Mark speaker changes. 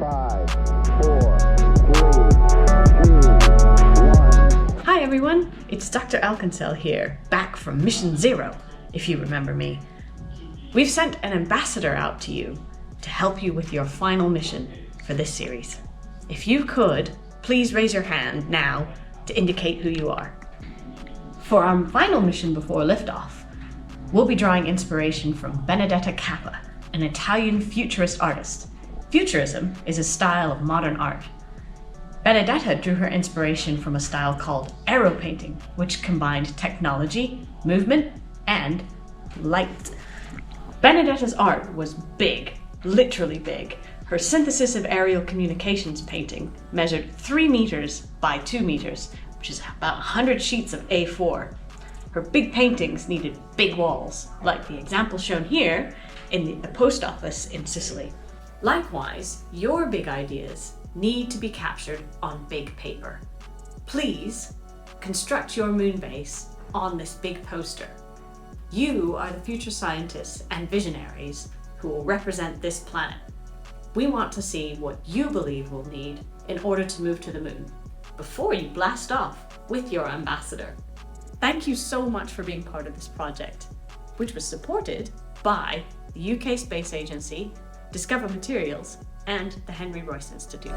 Speaker 1: 5, 4, 3, 2, 1.
Speaker 2: Hi everyone, it's Dr. Alkinsell here, back from Mission Zero, if you remember me. We've sent an ambassador out to you to help you with your final mission for this series. If you could, please raise your hand now to indicate who you are. For our final mission before liftoff, we'll be drawing inspiration from Benedetta Cappa, an Italian futurist artist. Futurism is a style of modern art. Benedetta drew her inspiration from a style called aero painting, which combined technology, movement, and light. Benedetta's art was big, literally big. Her synthesis of aerial communications painting measured 3 meters by 2 meters, which is about 100 sheets of A4. Her big paintings needed big walls, like the example shown here in the post office in Sicily. Likewise, your big ideas need to be captured on big paper. Please construct your moon base on this big poster. You are the future scientists and visionaries who will represent this planet. We want to see what you believe we'll need in order to move to the moon before you blast off with your ambassador. Thank you so much for being part of this project, which was supported by the UK Space Agency, Discover Materials, and the Henry Royce Institute.